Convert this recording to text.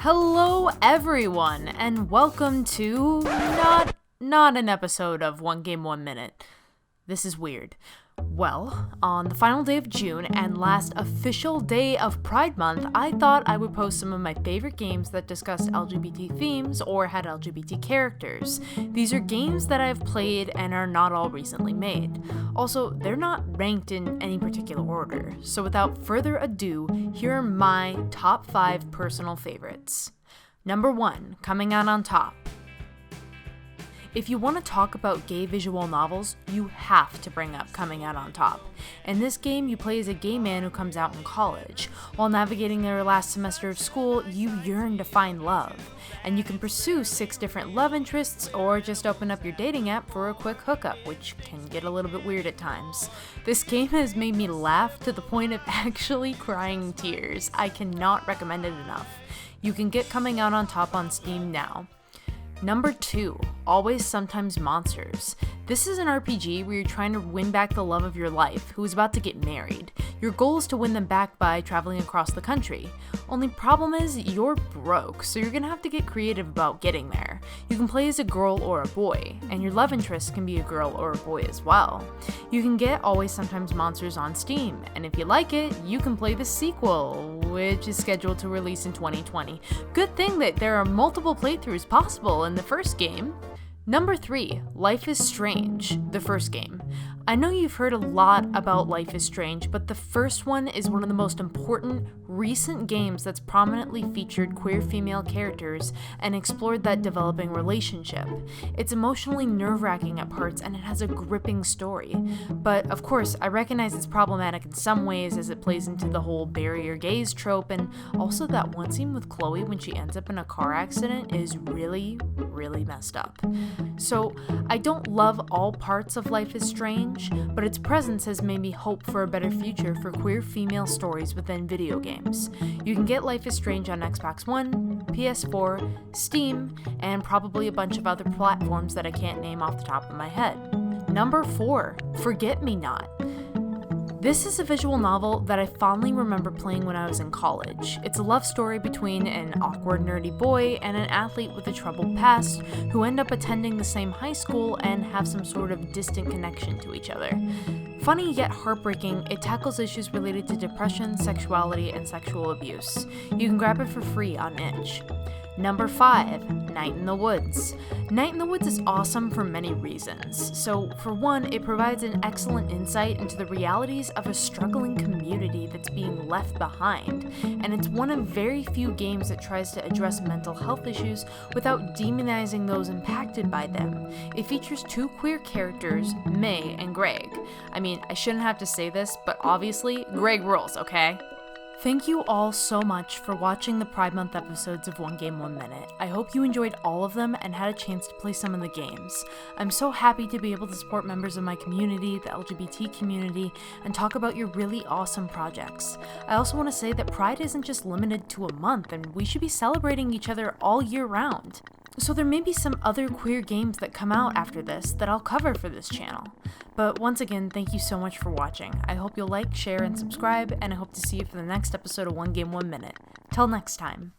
Hello everyone, and welcome to not an episode of One Game, 1 Minute. This is weird. Well, on the final day of June and last official day of Pride Month, I thought I would post some of my favorite games that discussed LGBT themes or had LGBT characters. These are games that I've played and are not all recently made. Also, they're not ranked in any particular order, so without further ado, here are my top 5 personal favorites. Number 1, coming out on top. If you want to talk about gay visual novels, you have to bring up Coming Out on Top. In this game, you play as a gay man who comes out in college. While navigating their last semester of school, you yearn to find love. And you can pursue 6 different love interests or just open up your dating app for a quick hookup, which can get a little bit weird at times. This game has made me laugh to the point of actually crying tears. I cannot recommend it enough. You can get Coming Out on Top on Steam now. Number 2, Always Sometimes Monsters. This is an RPG where you're trying to win back the love of your life, who is about to get married. Your goal is to win them back by traveling across the country. Only problem is, you're broke, so you're gonna have to get creative about getting there. You can play as a girl or a boy, and your love interest can be a girl or a boy as well. You can get Always Sometimes Monsters on Steam, and if you like it, you can play the sequel, which is scheduled to release in 2020. Good thing that there are multiple playthroughs possible in the first game. Number 3, Life is Strange, the first game. I know you've heard a lot about Life is Strange, but the first one is one of the most important recent games that's prominently featured queer female characters and explored that developing relationship. It's emotionally nerve-wracking at parts and it has a gripping story. But of course, I recognize it's problematic in some ways as it plays into the whole barrier gaze trope, and also that one scene with Chloe when she ends up in a car accident is really messed up. So, I don't love all parts of Life is Strange, but its presence has made me hope for a better future for queer female stories within video games. You can get Life is Strange on Xbox One, PS4, Steam, and probably a bunch of other platforms that I can't name off the top of my head. Number 4, Forget Me Not. This is a visual novel that I fondly remember playing when I was in college. It's a love story between an awkward nerdy boy and an athlete with a troubled past who end up attending the same high school and have some sort of distant connection to each other. Funny yet heartbreaking, it tackles issues related to depression, sexuality, and sexual abuse. You can grab it for free on itch. Number 5, Night in the Woods. Night in the Woods is awesome for many reasons. So, for one, it provides an excellent insight into the realities of a struggling community that's being left behind, and it's one of very few games that tries to address mental health issues without demonizing those impacted by them. It features 2 queer characters, May and Greg. I mean, I shouldn't have to say this, but obviously, Greg rules, okay? Thank you all so much for watching the Pride Month episodes of One Game, 1 Minute. I hope you enjoyed all of them and had a chance to play some of the games. I'm so happy to be able to support members of my community, the LGBT community, and talk about your really awesome projects. I also want to say that Pride isn't just limited to a month, and we should be celebrating each other all year round. So there may be some other queer games that come out after this that I'll cover for this channel. But once again, thank you so much for watching. I hope you'll like, share, and subscribe, and I hope to see you for the next episode of One Game, 1 Minute. Till next time.